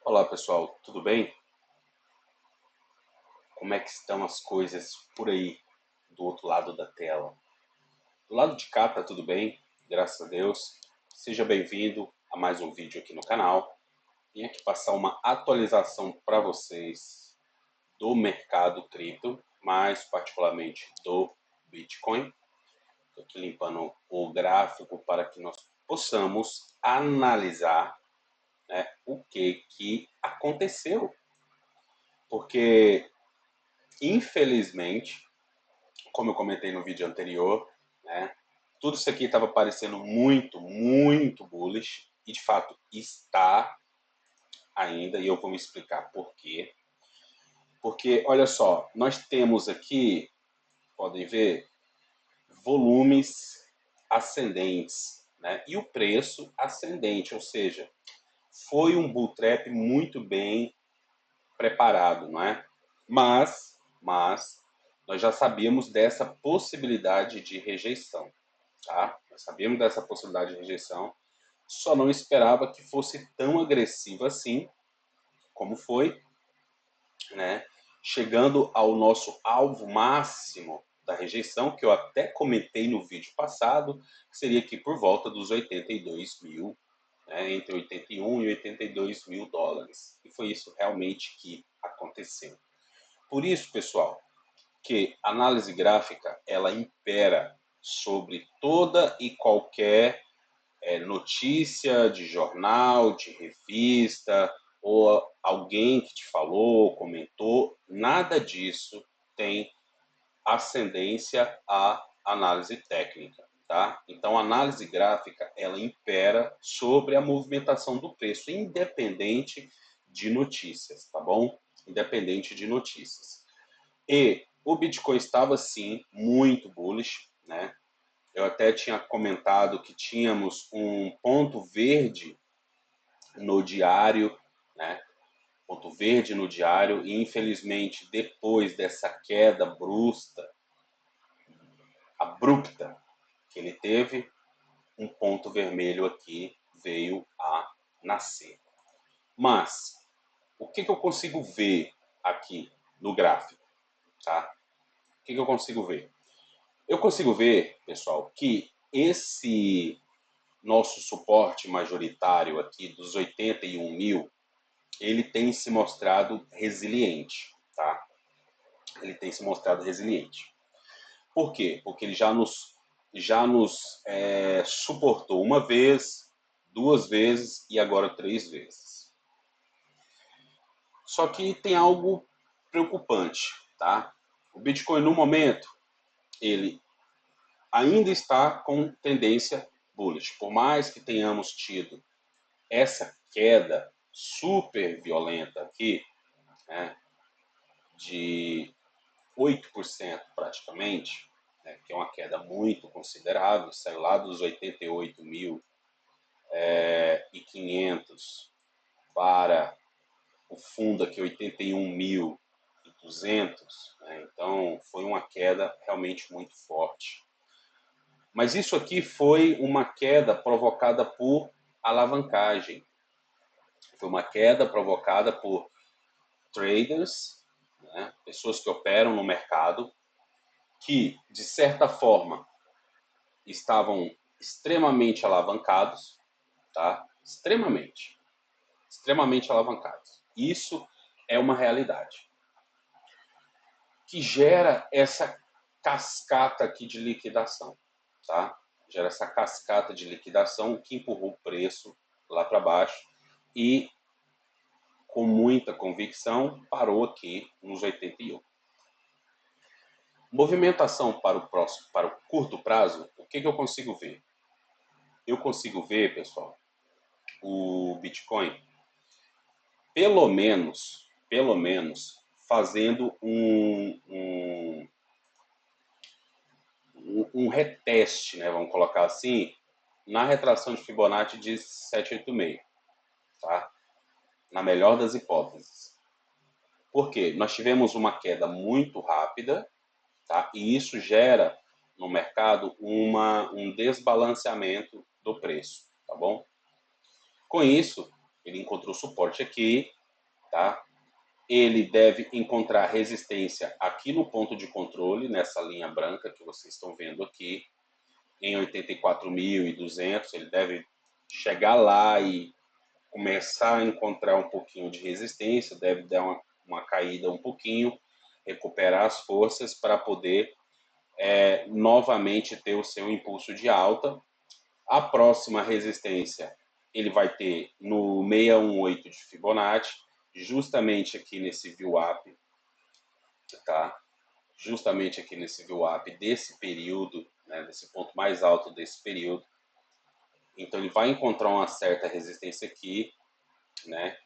Olá pessoal, tudo bem? Como é que estão as coisas por aí do outro lado da tela? Do lado de cá tá tudo bem, graças a Deus. Seja bem-vindo a mais um vídeo aqui no canal. Vim aqui passar uma atualização para vocês do mercado cripto, mais particularmente do Bitcoin. Estou aqui limpando o gráfico para que nós possamos analisar, né, o que aconteceu. Porque, infelizmente, como eu comentei no vídeo anterior, né, tudo isso aqui estava parecendo muito bullish, e de fato está ainda, e eu vou me explicar por quê. Porque, olha só, nós temos aqui, podem ver, volumes ascendentes, né, e o preço ascendente, ou seja, foi um bull trap muito bem preparado, não é? Mas nós já sabíamos dessa possibilidade de rejeição, tá? Nós sabíamos dessa possibilidade de rejeição, só não esperava que fosse tão agressiva assim, como foi, né? Chegando ao nosso alvo máximo da rejeição, que eu até comentei no vídeo passado, que seria aqui por volta dos 82 mil, né? Entre 81 e 82 mil dólares. E foi isso realmente que aconteceu. Por isso, pessoal, que a análise gráfica ela impera sobre toda e qualquer notícia de jornal, de revista, ou alguém que te falou, comentou, nada disso tem ascendência à análise técnica, tá? Então, a análise gráfica, ela impera sobre a movimentação do preço, independente de notícias, tá bom? Independente de notícias. E o Bitcoin estava, sim, muito bullish, né? Eu até tinha comentado que tínhamos um ponto verde no diário, né? Ponto verde no diário, e infelizmente, depois dessa queda abrupta que ele teve, um ponto vermelho aqui veio a nascer. Mas, o que eu consigo ver aqui no gráfico? Tá? O que eu consigo ver? Eu consigo ver, pessoal, que esse nosso suporte majoritário aqui dos 81 mil, ele tem se mostrado resiliente, tá? Ele tem se mostrado resiliente. Por quê? Porque ele já nos suportou uma vez, duas vezes e agora três vezes. Só que tem algo preocupante, tá? O Bitcoin, no momento, ele ainda está com tendência bullish. Por mais que tenhamos tido essa queda super violenta aqui, né, de 8% praticamente, né, que é uma queda muito considerável, saiu lá dos 88.500 para o fundo aqui 81.200, né, então foi uma queda realmente muito forte. Mas isso aqui foi uma queda provocada por alavancagem. Foi uma queda provocada por traders, né, pessoas que operam no mercado, que, de certa forma, estavam extremamente alavancados, tá? Extremamente alavancados. Isso é uma realidade que gera essa cascata aqui de liquidação, tá? Gera essa cascata de liquidação que empurrou o preço lá para baixo e, com muita convicção, parou aqui nos 81. Movimentação para o próximo, para o curto prazo, o que eu consigo ver? Eu consigo ver, pessoal, o Bitcoin pelo menos fazendo um reteste, né, vamos colocar assim, na retração de Fibonacci de 786, tá? Na melhor das hipóteses. Por quê? Nós tivemos uma queda muito rápida, tá? E isso gera no mercado um desbalanceamento do preço, tá bom? Com isso, Ele encontrou suporte aqui, tá? Ele deve encontrar resistência aqui no ponto de controle, nessa linha branca que vocês estão vendo aqui, em 84.200. Ele deve chegar lá e começar a encontrar um pouquinho de resistência, deve dar uma caída um pouquinho, recuperar as forças para poder novamente ter o seu impulso de alta. A próxima resistência ele vai ter no 618 de Fibonacci, justamente aqui nesse VWAP, tá? Justamente aqui nesse VWAP desse período, né, desse ponto mais alto desse período. Então ele vai encontrar uma certa resistência aqui, né?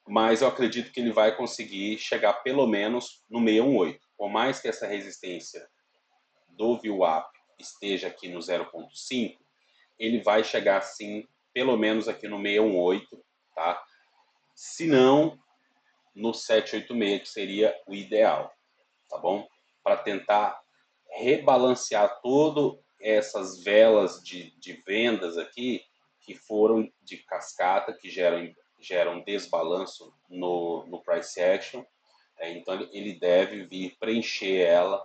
Mas eu acredito que ele vai conseguir chegar pelo menos no 618. Por mais que essa resistência do VWAP esteja aqui no 0,5, ele vai chegar sim, pelo menos aqui no 618, tá? Se não, no 786, que seria o ideal, tá bom? Para tentar rebalancear todas essas velas de vendas aqui que foram de cascata, que geram desbalanço no price action. Então ele deve vir preencher ela,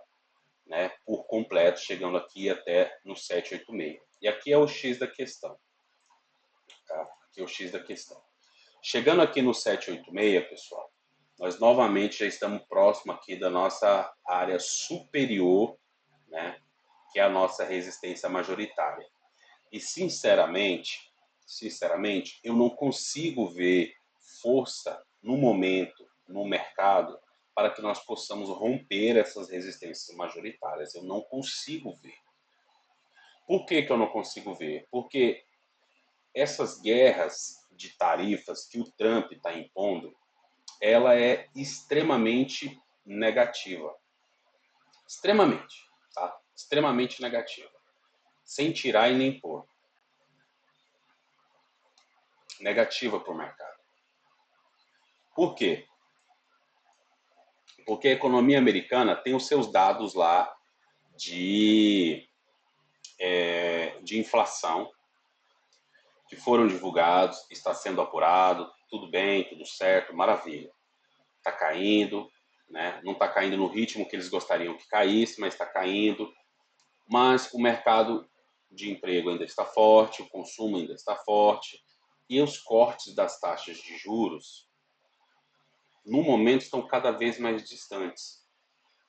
né, por completo, chegando aqui até no 786. E aqui é o X da questão. Tá? Aqui é o X da questão. Chegando aqui no 786, pessoal, nós novamente já estamos próximo aqui da nossa área superior, né, que é a nossa resistência majoritária. E sinceramente, eu não consigo ver força no momento, no mercado, para que nós possamos romper essas resistências majoritárias. Eu não consigo ver. Por que que eu não consigo ver? Porque essas guerras de tarifas que o Trump está impondo, ela é extremamente negativa. Extremamente, tá? Extremamente negativa. Sem tirar e nem pôr. Negativa para o mercado. Por quê? Porque a economia americana tem os seus dados lá de inflação que foram divulgados, está sendo apurado, tudo bem, tudo certo, maravilha. Está caindo, né? Não está caindo no ritmo que eles gostariam que caísse, mas está caindo. Mas o mercado de emprego ainda está forte, o consumo ainda está forte, e os cortes das taxas de juros, no momento, estão cada vez mais distantes.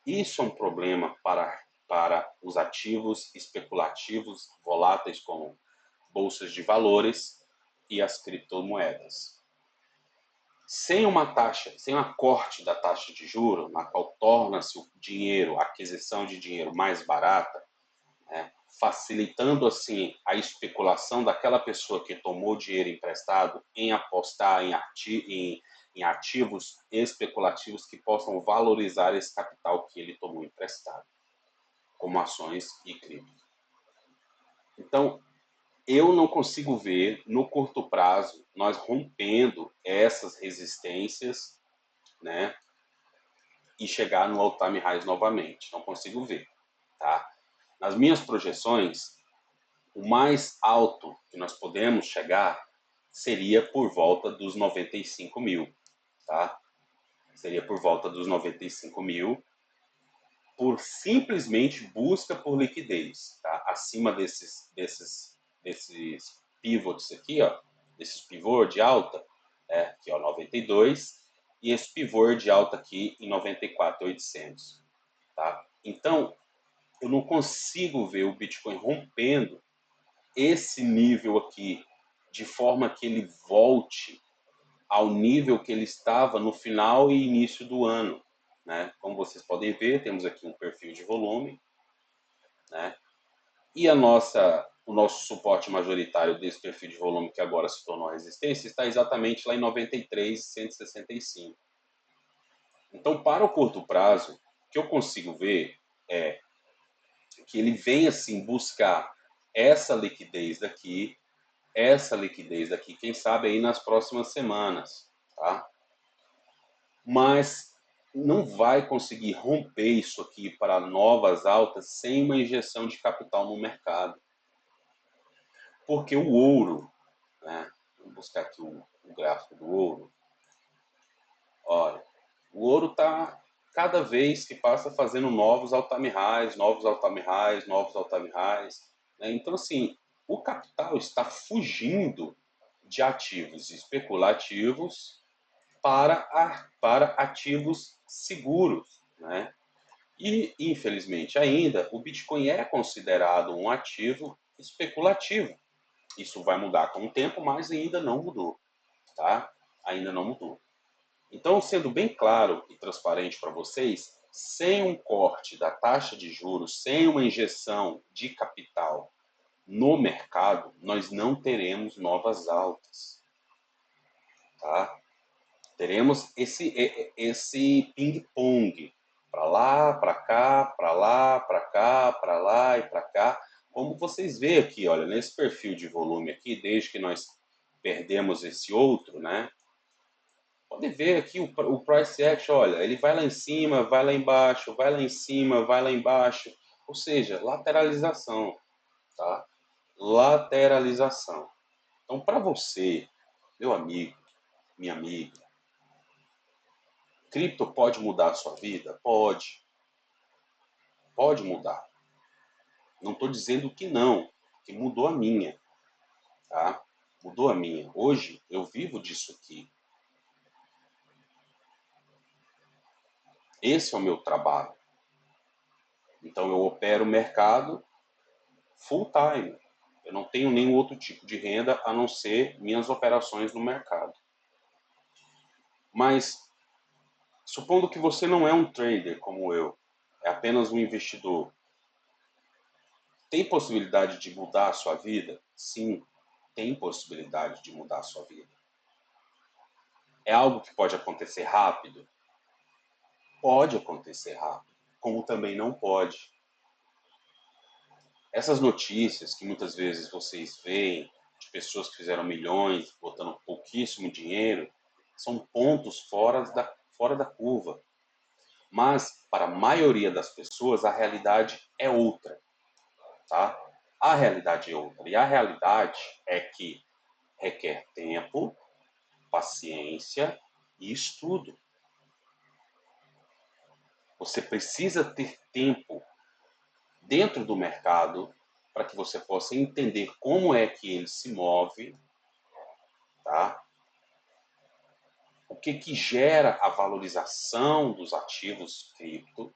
Isso é um problema para os ativos especulativos voláteis, como bolsas de valores e as criptomoedas. Sem uma taxa, sem um corte da taxa de juros, na qual torna-se o dinheiro, a aquisição de dinheiro mais barata, né, facilitando assim a especulação daquela pessoa que tomou dinheiro emprestado em apostar em ativos especulativos que possam valorizar esse capital que ele tomou emprestado, como ações e cripto. Então, eu não consigo ver no curto prazo nós rompendo essas resistências, né, e chegar no all-time highs novamente. Não consigo ver, tá? Nas minhas projeções, o mais alto que nós podemos chegar seria por volta dos 95 mil, tá? Seria por volta dos 95 mil, por simplesmente busca por liquidez, tá? Acima desses pivots aqui, ó, desses pivô de alta, aqui ó, 92, e esse pivô de alta aqui em 94.800, tá? Então, eu não consigo ver o Bitcoin rompendo esse nível aqui, de forma que ele volte ao nível que ele estava no final e início do ano, né? Como vocês podem ver, temos aqui um perfil de volume, né? E o nosso suporte majoritário desse perfil de volume, que agora se tornou resistência, está exatamente lá em 93.165. Então, para o curto prazo, o que eu consigo ver é que ele vem assim buscar essa liquidez daqui, quem sabe aí nas próximas semanas, tá? Mas não vai conseguir romper isso aqui para novas altas sem uma injeção de capital no mercado. Porque o ouro, né, buscar aqui o gráfico do ouro. Olha, o ouro está cada vez que passa fazendo novos all-time highs, novos all-time highs, novos all-time highs. Né? Então, assim, o capital está fugindo de ativos especulativos para ativos seguros. Né? E, infelizmente, ainda, o Bitcoin é considerado um ativo especulativo. Isso vai mudar com o tempo, mas ainda não mudou. Tá? Ainda não mudou. Então, sendo bem claro e transparente para vocês, sem um corte da taxa de juros, sem uma injeção de capital no mercado, nós não teremos novas altas. Tá? Teremos esse ping-pong, para lá, para cá, para lá, para cá, para lá e para cá. Como vocês veem aqui, olha, nesse perfil de volume aqui, desde que nós perdemos esse outro, né? Pode ver aqui o price action, olha, ele vai lá em cima, vai lá embaixo, vai lá em cima, vai lá embaixo. Ou seja, lateralização, tá? Lateralização. Então, para você, meu amigo, minha amiga, cripto pode mudar a sua vida? Pode. Pode mudar. Não estou dizendo que não, que mudou a minha, tá? Mudou a minha. Hoje eu vivo disso aqui. Esse é o meu trabalho. Então eu opero o mercado full time. Eu não tenho nenhum outro tipo de renda a não ser minhas operações no mercado. Mas, supondo que você não é um trader como eu, é apenas um investidor, tem possibilidade de mudar a sua vida? Sim, tem possibilidade de mudar a sua vida. É algo que pode acontecer rápido? Pode acontecer rápido, como também não pode. Essas notícias que muitas vezes vocês veem de pessoas que fizeram milhões botando pouquíssimo dinheiro, são pontos fora da curva. Mas, para a maioria das pessoas, a realidade é outra. Tá? A realidade é outra. E a realidade é que requer tempo, paciência e estudo. Você precisa ter tempo dentro do mercado para que você possa entender como é que ele se move, tá? O que gera a valorização dos ativos cripto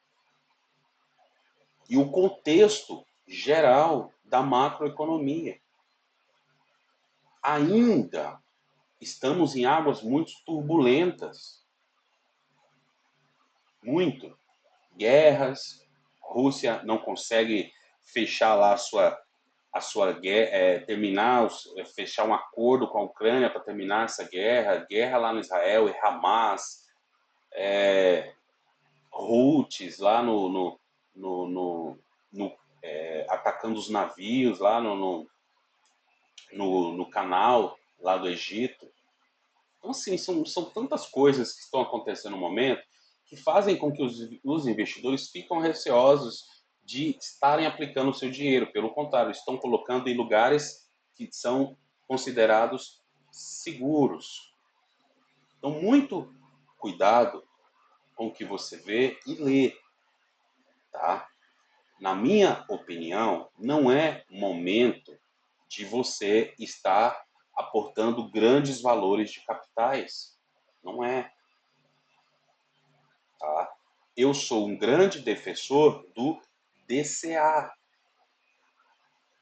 e o contexto geral da macroeconomia. Ainda estamos em águas muito turbulentas. Muito. Guerras, Rússia não consegue fechar lá a sua guerra, fechar um acordo com a Ucrânia para terminar essa guerra lá no Israel e Hamas, Houthis lá atacando os navios lá no canal lá do Egito. Então, assim, são tantas coisas que estão acontecendo no momento que fazem com que os investidores ficam receosos de estarem aplicando o seu dinheiro. Pelo contrário, estão colocando em lugares que são considerados seguros. Então, muito cuidado com o que você vê e lê, tá? Na minha opinião, não é momento de você estar aportando grandes valores de capitais. Não é. Tá? Eu sou um grande defensor do DCA,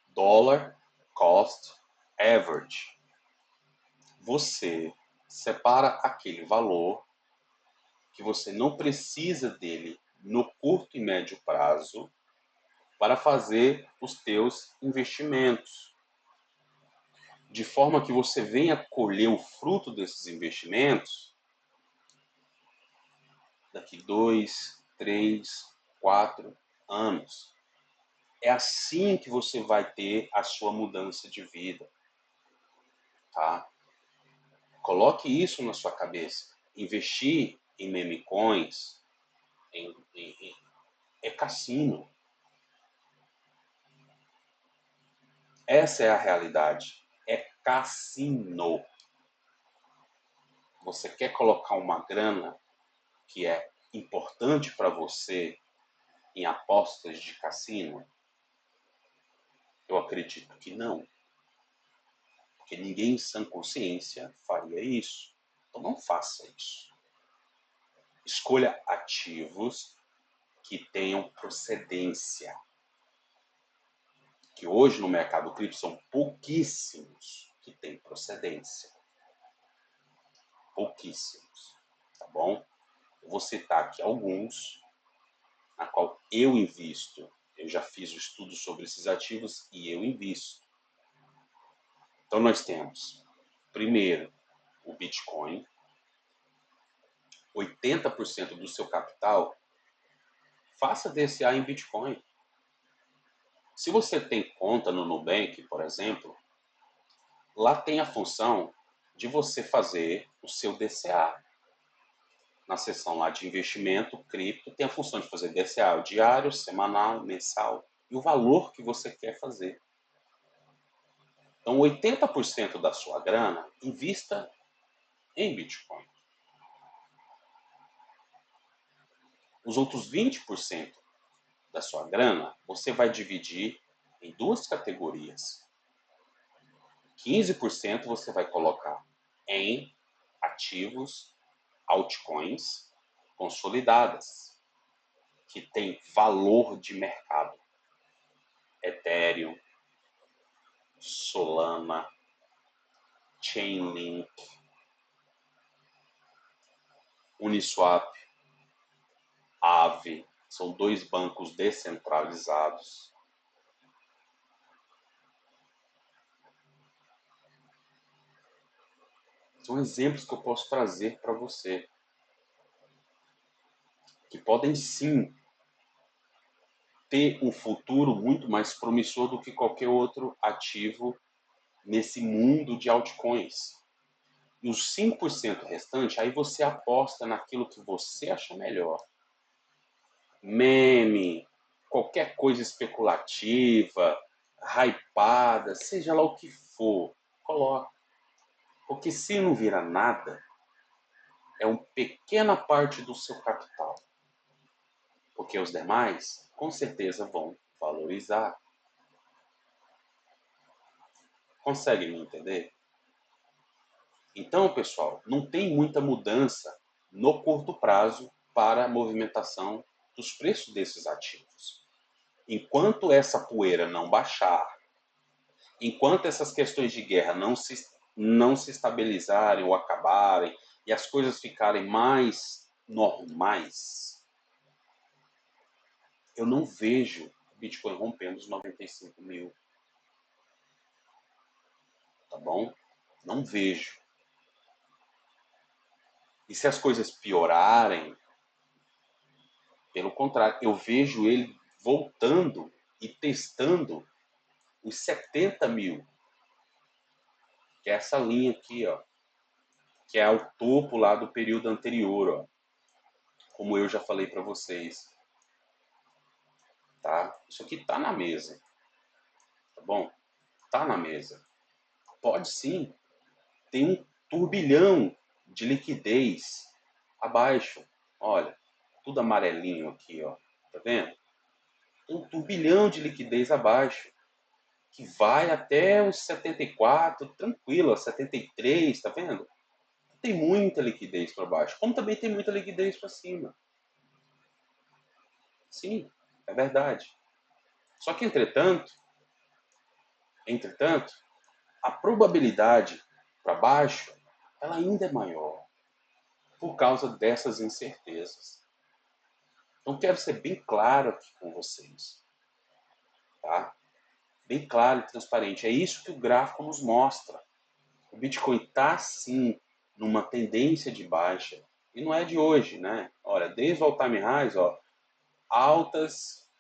Dollar Cost Average. Você separa aquele valor que você não precisa dele no curto e médio prazo para fazer os teus investimentos. De forma que você venha colher o fruto desses investimentos daqui 2, 3, 4 anos. É assim que você vai ter a sua mudança de vida, tá? Coloque isso na sua cabeça. Investir em meme coins é cassino. Essa é a realidade. É cassino. você quer colocar uma grana que é importante para você em apostas de cassino? Eu acredito que não. Porque ninguém em sã consciência faria isso. Então não faça isso. Escolha ativos que tenham procedência. Que hoje no mercado cripto são pouquíssimos que têm procedência. Pouquíssimos. Tá bom? Eu vou citar aqui alguns na qual eu invisto. Eu já fiz o estudo sobre esses ativos e eu invisto. Então nós temos, primeiro, o Bitcoin. 80% do seu capital, faça DCA em Bitcoin. Se você tem conta no Nubank, por exemplo, lá tem a função de você fazer o seu DCA. Na seção lá de investimento, cripto, tem a função de fazer DCA diário, semanal, mensal e o valor que você quer fazer. Então, 80% da sua grana, invista em Bitcoin. Os outros 20% da sua grana, você vai dividir em duas categorias. 15% você vai colocar em ativos, altcoins consolidadas, que tem valor de mercado. Ethereum, Solana, Chainlink, Uniswap, Aave, são dois bancos descentralizados. São exemplos que eu posso trazer para você, que podem sim ter um futuro muito mais promissor do que qualquer outro ativo nesse mundo de altcoins. E os 5% restante, aí você aposta naquilo que você acha melhor. Meme, qualquer coisa especulativa, hypada, seja lá o que for, coloca. Porque se não vira nada, é uma pequena parte do seu capital. Porque os demais, com certeza, vão valorizar. Consegue me entender? Então, pessoal, não tem muita mudança no curto prazo para a movimentação dos preços desses ativos. Enquanto essa poeira não baixar, enquanto essas questões de guerra não se estabilizarem ou acabarem e as coisas ficarem mais normais, eu não vejo o Bitcoin rompendo os 95 mil. Tá bom? Não vejo. E se as coisas piorarem, pelo contrário, eu vejo ele voltando e testando os 70 mil. Que é essa linha aqui, ó. Que é o topo lá do período anterior, ó. Como eu já falei para vocês. Tá? Isso aqui tá na mesa. Tá bom? Tá na mesa. Pode sim. Tem um turbilhão de liquidez abaixo. Olha, tudo amarelinho aqui, ó. Tá vendo? Um turbilhão de liquidez abaixo, que vai até os 74, tranquilo, 73, tá vendo? Tem muita liquidez para baixo, como também tem muita liquidez para cima. Sim, é verdade. Só que, entretanto, a probabilidade para baixo, ela ainda é maior, por causa dessas incertezas. Então, quero ser bem claro aqui com vocês, tá? Bem claro e transparente. É isso que o gráfico nos mostra. O Bitcoin está, sim, numa tendência de baixa. E não é de hoje, né? Olha, desde o all-time highs, ó, altas,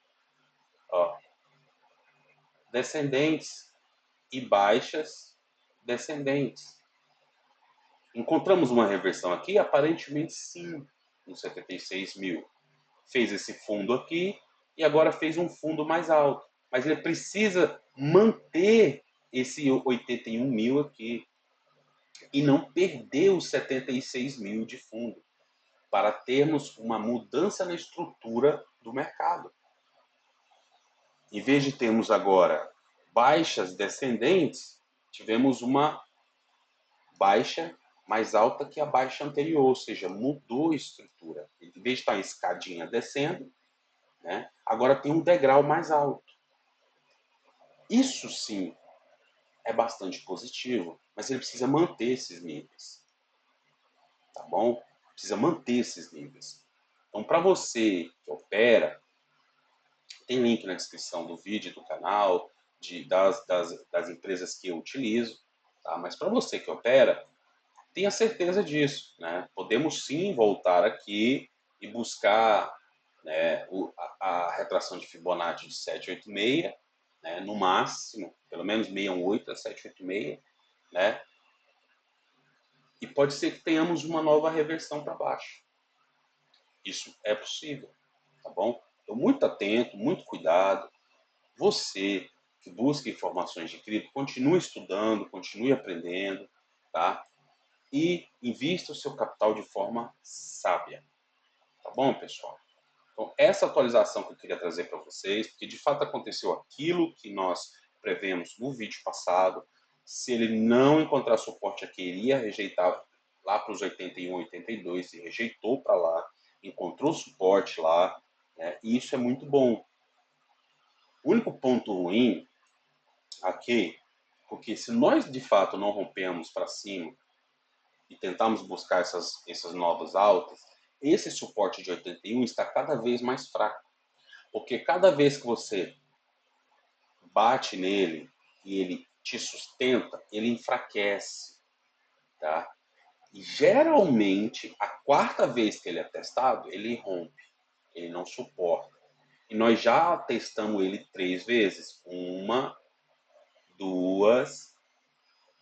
ó, descendentes e baixas descendentes. Encontramos uma reversão aqui? Aparentemente, sim, no 76 mil. Fez esse fundo aqui e agora fez um fundo mais alto. Mas ele precisa manter esse 81 mil aqui. e não perder os 76 mil de fundo, para termos uma mudança na estrutura do mercado. Em vez de termos agora baixas descendentes, tivemos uma baixa mais alta que a baixa anterior, ou seja, mudou a estrutura. Em vez de estar em escadinha descendo, né, agora tem um degrau mais alto. Isso sim é bastante positivo, mas ele precisa manter esses níveis. Tá bom? Precisa manter esses níveis. Então, para você que opera, tem link na descrição do vídeo, do canal, das empresas que eu utilizo. Tá? Mas para você que opera, tenha certeza disso. Né? Podemos sim voltar aqui e buscar, né, a retração de Fibonacci de 786, né, no máximo, pelo menos 618 a 786, né? E pode ser que tenhamos uma nova reversão para baixo. Isso é possível, tá bom? Então, muito atento, muito cuidado. Você que busca informações de cripto, continue estudando, continue aprendendo, tá? E invista o seu capital de forma sábia, tá bom, pessoal? Então, essa atualização que eu queria trazer para vocês, porque de fato aconteceu aquilo que nós prevemos no vídeo passado. Se ele não encontrar suporte aqui, iria rejeitar lá para os 81, 82, e rejeitou para lá, encontrou suporte lá, né? E isso é muito bom. O único ponto ruim aqui, porque se nós de fato não rompemos para cima e tentarmos buscar essas novas altas, esse suporte de 81 está cada vez mais fraco. Porque cada vez que você bate nele e ele te sustenta, ele enfraquece, tá? E geralmente, a quarta vez que ele é testado, ele rompe, ele não suporta. E nós já testamos ele 3 vezes. 1, 2,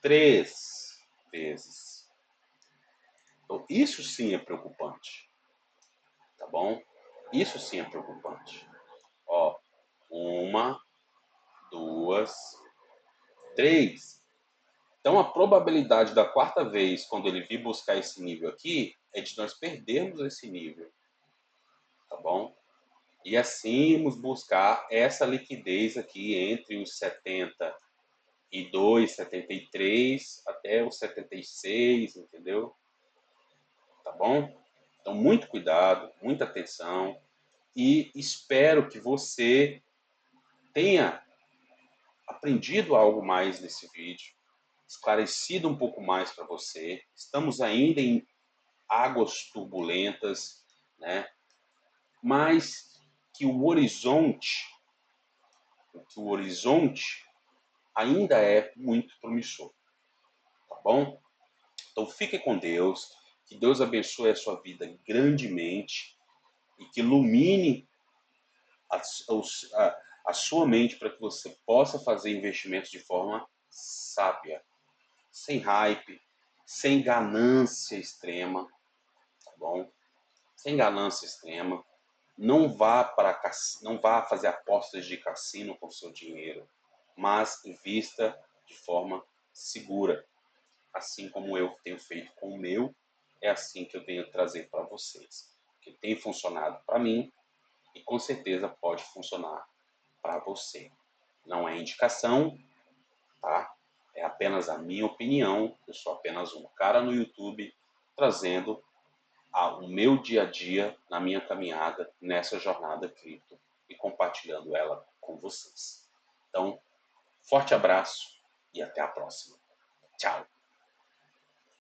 3 vezes. Então, isso sim é preocupante, tá bom? Isso sim é preocupante. Ó, 1, 2, 3. Então, a probabilidade da quarta vez, quando ele vir buscar esse nível aqui, é de nós perdermos esse nível, tá bom? E assim buscar essa liquidez aqui entre os 72, 73 até os 76, entendeu? Tá bom? Então, muito cuidado, muita atenção e espero que você tenha aprendido algo mais nesse vídeo, esclarecido um pouco mais para você. Estamos ainda em águas turbulentas, né? Mas que o horizonte ainda é muito promissor, tá bom? Então fique com Deus, que Deus abençoe a sua vida grandemente e que ilumine a, a sua mente para que você possa fazer investimentos de forma sábia, sem hype, sem ganância extrema, tá bom? Sem ganância extrema. Não vá fazer apostas de cassino com seu dinheiro, mas invista de forma segura. Assim como eu tenho feito com o meu, é assim que eu tenho que trazer para vocês. Que tem funcionado para mim e com certeza pode funcionar para você. Não é indicação, tá? É apenas a minha opinião. Eu sou apenas um cara no YouTube trazendo o meu dia a dia na minha caminhada nessa jornada cripto e compartilhando ela com vocês. Então, forte abraço e até a próxima. Tchau!